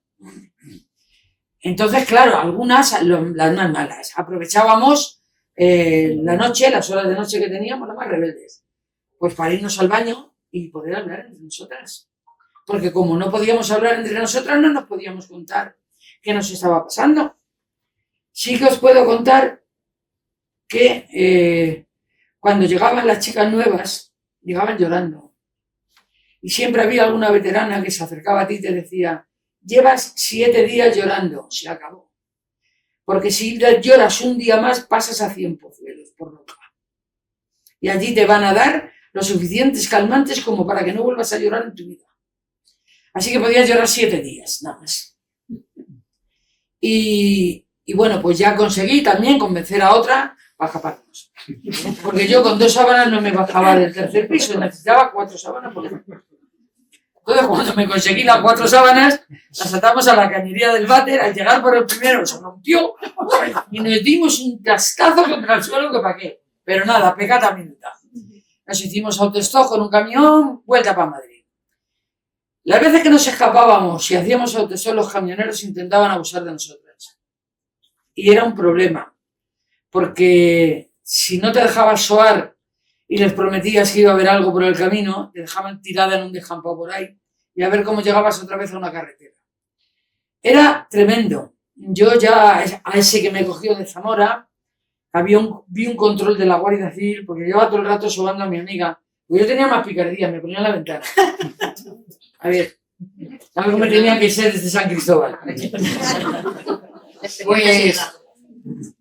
Entonces, claro, algunas, las más malas, aprovechábamos la noche, las horas de noche que teníamos, las más rebeldes, pues para irnos al baño y poder hablar entre nosotras. Porque como no podíamos hablar entre nosotras, no nos podíamos contar qué nos estaba pasando. Sí que os puedo contar que cuando llegaban las chicas nuevas, llegaban llorando. Y siempre había alguna veterana que se acercaba a ti y te decía, llevas 7 días llorando, se acabó. porque si lloras un día más, pasas a 100 Pozuelos por loca. Y allí te van a dar los suficientes calmantes como para que no vuelvas a llorar en tu vida. Así que podías llorar 7 días, nada más. Y bueno, pues ya conseguí también convencer a otra para escaparnos. Porque yo con 2 sábanas no me bajaba del 3er piso, necesitaba 4 sábanas por ejemplo. Entonces, cuando me conseguí las 4 sábanas, las atamos a la cañería del váter. Al llegar por el primero se rompió y nos dimos un cascazo contra el suelo que pa' qué. Pero nada, pecata minuta. Nos hicimos autostop con un camión, vuelta para Madrid. Las veces que nos escapábamos y hacíamos autostop, los camioneros intentaban abusar de nosotras. Y era un problema, porque si no te dejabas soar y les prometías que iba a haber algo por el camino, te dejaban tirada en un descampado por ahí y a ver cómo llegabas otra vez a una carretera. Era tremendo. Yo ya, a ese que me cogió de Zamora, vi un control de la Guardia Civil, porque llevaba todo el rato sobando a mi amiga. Porque yo tenía más picardía, me ponía en la ventana. A ver, algo me tenía que ser desde San Cristóbal. Pues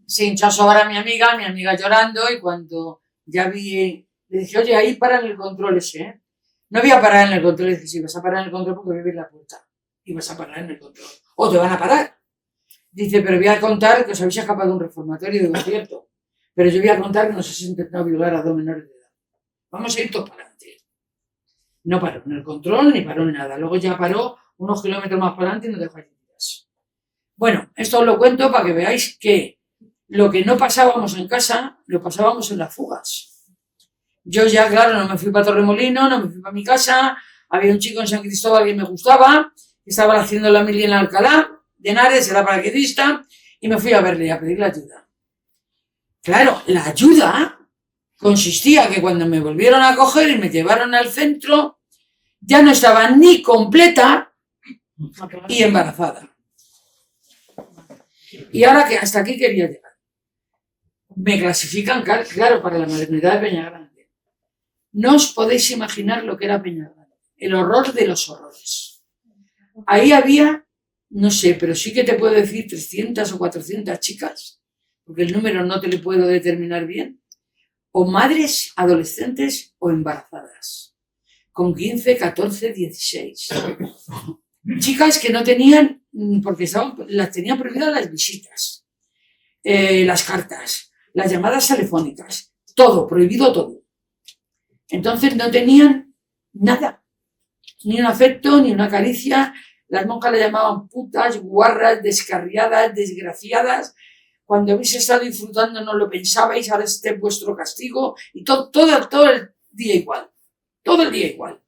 se hinchó a sobar a mi amiga llorando, y cuando ya vi, le dije, oye, ahí paran el control ese, ¿eh? No voy a parar en el control, le dije, sí, vas a parar en el control porque vives en la puerta. Y vas a parar en el control. O te van a parar. Dice, pero voy a contar que os habéis escapado de un reformatorio, digo, cierto. Pero yo voy a contar que nos has intentado violar a 2 menores de edad. Vamos a ir todos para adelante. No paró en el control ni paró en nada. Luego ya paró unos kilómetros más para adelante y nos dejó allí. Bueno, esto os lo cuento para que veáis que lo que no pasábamos en casa, lo pasábamos en las fugas. Yo ya, claro, no me fui para Torremolino, no me fui para mi casa. Había un chico en San Cristóbal que me gustaba, que estaba haciendo la mili en Alcalá de Henares, era paracaidista, y me fui a verle, a pedirle ayuda. Claro, la ayuda consistía que cuando me volvieron a coger y me llevaron al centro, ya no estaba ni completa y embarazada. Y ahora que hasta aquí quería llegar. Me clasifican, claro, para la maternidad de Peñagrande. No os podéis imaginar lo que era Peñagrande. El horror de los horrores. Ahí había, no sé, pero sí que te puedo decir 300 o 400 chicas, porque el número no te lo puedo determinar bien, o madres adolescentes o embarazadas, con 15, 14, 16. Chicas que no tenían, porque las tenían prohibidas las visitas, las cartas, las llamadas telefónicas, todo, prohibido todo. Entonces no tenían nada, ni un afecto, ni una caricia. Las monjas le llamaban putas, guarras, descarriadas, desgraciadas. Cuando habéis estado disfrutando no lo pensabais, ahora este es vuestro castigo, y todo el día igual, todo el día igual.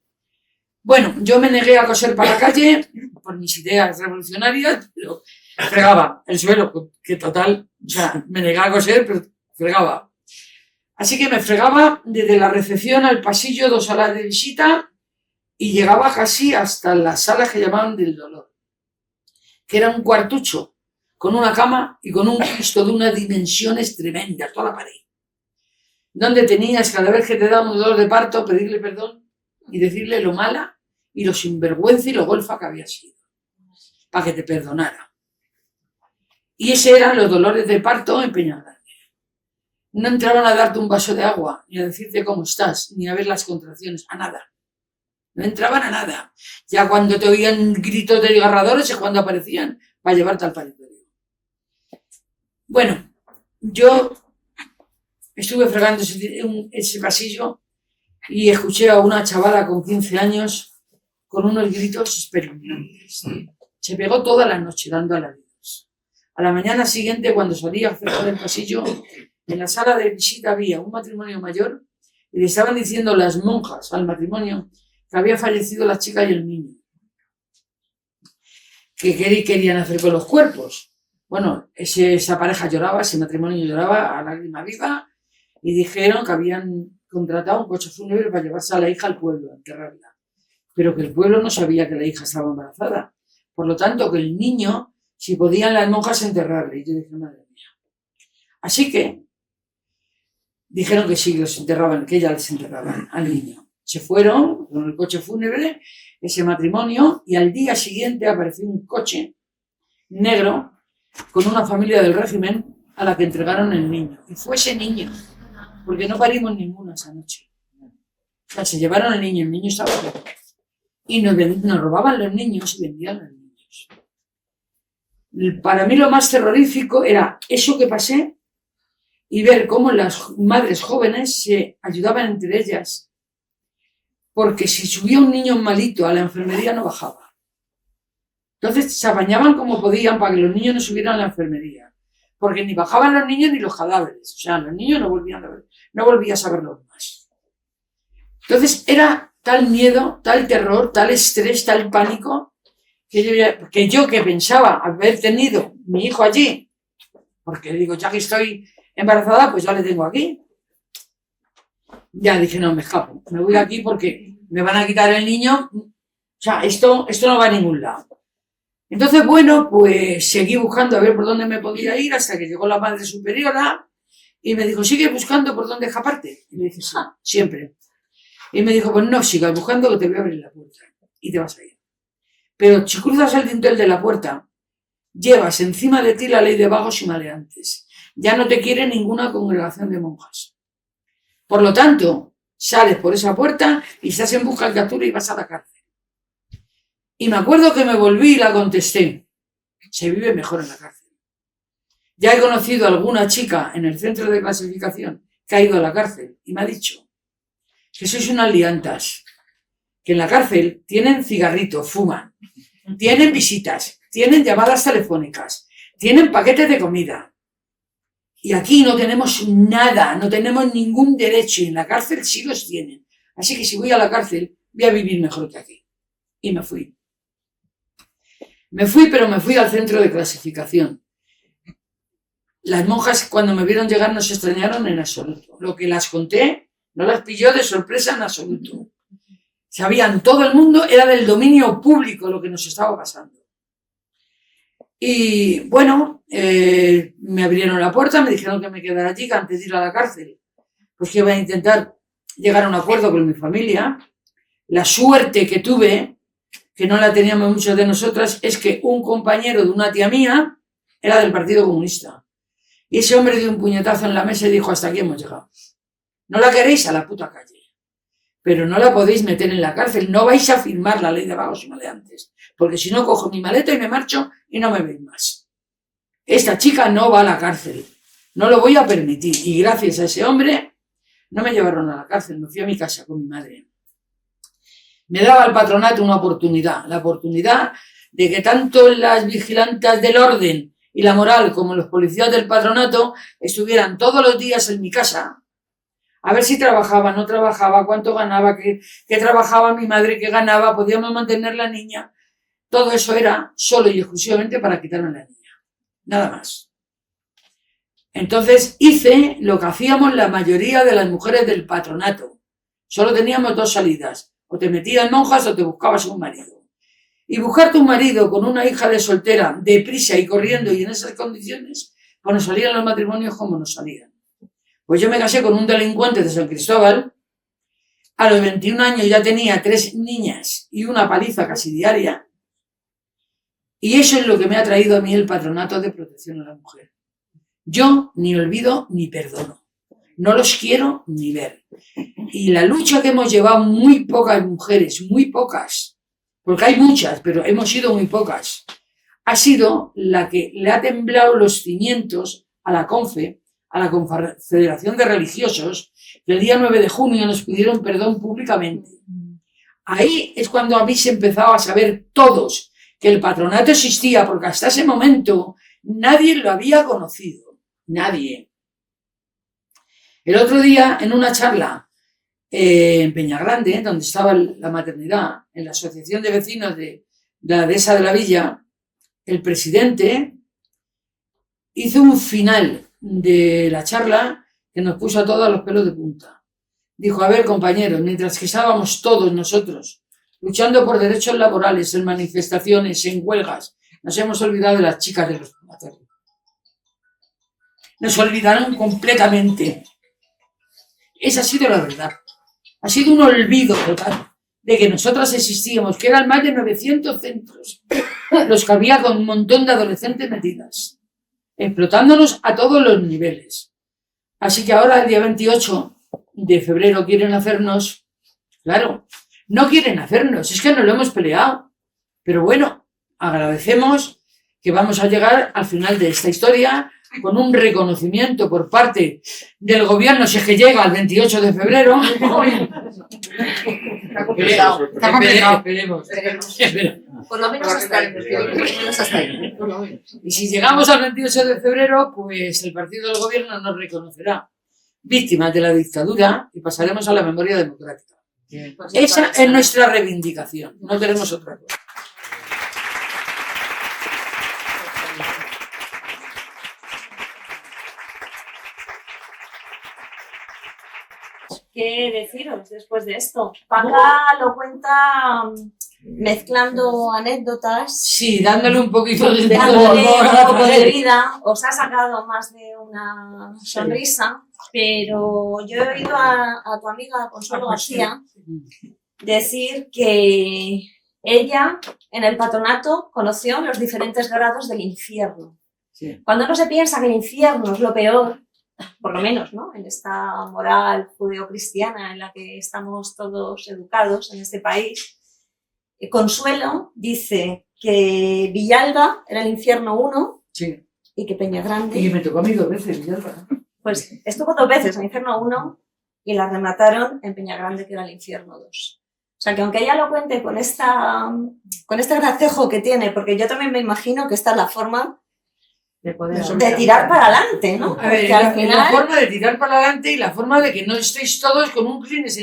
Bueno, yo me negué a coser para la calle por mis ideas revolucionarias, pero fregaba el suelo, que total, o sea, me negaba a coser, pero fregaba. Así que me fregaba desde la recepción al pasillo, 2 salas de visita, y llegaba casi hasta las salas que llamaban del dolor, que era un cuartucho, con una cama y con un Cristo de unas dimensiones tremendas, toda la pared, donde tenías, cada vez que te daba un dolor de parto, pedirle perdón y decirle lo mala y lo sinvergüenza y lo golfa que había sido, para que te perdonara. Y esos eran los dolores de parto en Peñagrande. No entraban a darte un vaso de agua, ni a decirte cómo estás, ni a ver las contracciones, a nada. No entraban a nada. Ya cuando te oían gritos desgarradores es cuando aparecían para llevarte al paritorio. Bueno, yo estuve fregando ese pasillo y escuché a una chavala con 15 años con unos gritos espeluznantes. Se pegó toda la noche dando alaridos. A la mañana siguiente, cuando salía cerca del pasillo, en la sala de visita había un matrimonio mayor y le estaban diciendo las monjas al matrimonio que había fallecido la chica y el niño. ¿Qué querían hacer con los cuerpos? Bueno, esa pareja lloraba, ese matrimonio lloraba a lágrima viva, y dijeron que habían contratado un coche fúnebre para llevarse a la hija al pueblo, a enterrarla. Pero que el pueblo no sabía que la hija estaba embarazada. Por lo tanto, que el niño, si podían las monjas enterrarle. Y yo dije, madre mía. Así que dijeron que sí, los enterraban, que ella les enterraban al niño. Se fueron con el coche fúnebre, ese matrimonio, y al día siguiente apareció un coche negro con una familia del régimen a la que entregaron el niño. Y fue ese niño, porque no parimos ninguna esa noche. O sea, se llevaron al niño, el niño estaba roto. Y nos robaban los niños y vendían los niños. Para mí lo más terrorífico era eso que pasé y ver cómo las madres jóvenes se ayudaban entre ellas. Porque si subía un niño malito a la enfermería no bajaba. Entonces se apañaban como podían para que los niños no subieran a la enfermería. Porque ni bajaban los niños ni los cadáveres. O sea, los niños no volvían a ver, no volvías a verlos más. Entonces era tal miedo, tal terror, tal estrés, tal pánico, que yo que pensaba haber tenido mi hijo allí, porque digo, ya que estoy embarazada, pues ya le tengo aquí. Ya dije, no, me escapo, me voy de aquí porque me van a quitar el niño. O sea, esto no va a ningún lado. Entonces, bueno, pues seguí buscando a ver por dónde me podía ir hasta que llegó la madre superiora y me dijo, sigue buscando por dónde escaparte. Y le dije, sí, siempre. Y me dijo, pues no sigas buscando que te voy a abrir la puerta y te vas a ir. Pero si cruzas el dintel de la puerta, llevas encima de ti la ley de vagos y maleantes. Ya no te quiere ninguna congregación de monjas. Por lo tanto, sales por esa puerta y estás en busca de captura y vas a la cárcel. Y me acuerdo que me volví y la contesté. Se vive mejor en la cárcel. Ya he conocido a alguna chica en el centro de clasificación que ha ido a la cárcel y me ha dicho que sois unas liantas, que en la cárcel tienen cigarritos, fuman, tienen visitas, tienen llamadas telefónicas, tienen paquetes de comida. Y aquí no tenemos nada, no tenemos ningún derecho, y en la cárcel sí los tienen. Así que si voy a la cárcel, voy a vivir mejor que aquí. Y me fui. Me fui, pero me fui al centro de clasificación. Las monjas, cuando me vieron llegar, no se extrañaron en absoluto. Lo que las conté no las pilló de sorpresa en absoluto. Sabían, todo el mundo, era del dominio público lo que nos estaba pasando. Y bueno, me abrieron la puerta, me dijeron que me quedara allí, que antes de ir a la cárcel, pues que iba a intentar llegar a un acuerdo con mi familia. La suerte que tuve, que no la teníamos muchos de nosotras, es que un compañero de una tía mía era del Partido Comunista. Y ese hombre dio un puñetazo en la mesa y dijo, hasta aquí hemos llegado. No la queréis a la puta calle, pero no la podéis meter en la cárcel, no vais a firmar la ley de vagos y maleantes, porque si no cojo mi maleta y me marcho y no me veis más. Esta chica no va a la cárcel, no lo voy a permitir. Y gracias a ese hombre no me llevaron a la cárcel, me fui a mi casa con mi madre. Me daba al patronato una oportunidad, la oportunidad de que tanto las vigilantes del orden y la moral como los policías del patronato estuvieran todos los días en mi casa a ver si trabajaba, no trabajaba, cuánto ganaba, qué trabajaba mi madre, qué ganaba, podíamos mantener la niña. Todo eso era solo y exclusivamente para quitarme la niña. Nada más. Entonces hice lo que hacíamos la mayoría de las mujeres del patronato. Solo teníamos dos salidas. O te metías monjas o te buscabas un marido. Y buscarte un marido con una hija de soltera, deprisa y corriendo y en esas condiciones, pues nos salían los matrimonios como nos salían. Pues yo me casé con un delincuente de San Cristóbal. A los 21 años ya tenía 3 niñas y una paliza casi diaria. Y eso es lo que me ha traído a mí el patronato de protección a la mujer. Yo ni olvido ni perdono. No los quiero ni ver. Y la lucha que hemos llevado muy pocas mujeres, muy pocas, porque hay muchas, pero hemos sido muy pocas, ha sido la que le ha temblado los cimientos a la CONFE, a la Confederación de Religiosos, que el día 9 de junio nos pidieron perdón públicamente. Ahí es cuando habéis empezado a saber todos que el patronato existía, porque hasta ese momento nadie lo había conocido. Nadie. El otro día, en una charla en Peñagrande, donde estaba la maternidad, en la asociación de vecinos de la dehesa de la villa, el presidente hizo un final de la charla que nos puso a todos los pelos de punta. Dijo, a ver, compañeros, mientras que estábamos todos nosotros luchando por derechos laborales, en manifestaciones, en huelgas, nos hemos olvidado de las chicas de los maternos. Nos olvidaron completamente. Esa ha sido la verdad. Ha sido un olvido total de que nosotras existíamos, que eran más de 900 centros los que había con un montón de adolescentes metidas. explotándonos a todos los niveles. Así que ahora, el día 28 de febrero, quieren hacernos, claro, no quieren hacernos, es que no lo hemos peleado. Pero bueno, agradecemos que vamos a llegar al final de esta historia con un reconocimiento por parte del gobierno, si es que llega al 28 de febrero. Está complicado. Está complicado. Esperemos. Por lo menos hasta ahí. Por lo menos hasta ahí. Por lo menos. Y si llegamos al 28 de febrero, pues el partido del gobierno nos reconocerá víctimas de la dictadura y pasaremos a la memoria democrática. Pues Esa es nuestra reivindicación, no queremos otra cosa. ¿Qué deciros después de esto? Paca lo cuenta mezclando anécdotas, Sí, dándole un poquito de dándole un poco de color. vida. Os ha sacado más de una sonrisa, pero yo he oído a tu amiga Consuelo García decir que ella en el patronato conoció los diferentes grados del infierno. Sí. Cuando uno se piensa que el infierno es lo peor, por lo menos, ¿no?, en esta moral judeocristiana en la que estamos todos educados en este país, Consuelo dice que Villalba era el infierno 1 Sí. y que Peñagrande, Y me tocó a mí 2 veces, Villalba. pues estuvo 2 veces en el infierno 1 y la remataron en Peñagrande, que era el infierno 2. O sea, que aunque ella lo cuente con este gracejo que tiene, porque yo también me imagino que esta es la forma De poder. de tirar para adelante, ¿no? A ver, Porque al la final, forma de tirar para adelante y la forma de que no estéis todos con un clines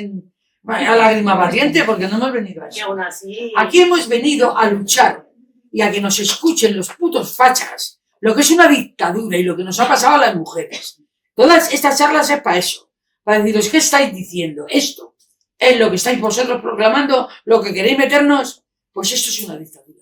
a lágrima batiente, porque no hemos venido a Y eso. aún así. Aquí hemos venido a luchar y a que nos escuchen los putos fachas lo que es una dictadura y lo que nos ha pasado a las mujeres. Todas estas charlas es para eso, para deciros qué estáis diciendo. Esto es lo que estáis vosotros proclamando, lo que queréis meternos, pues esto es una dictadura.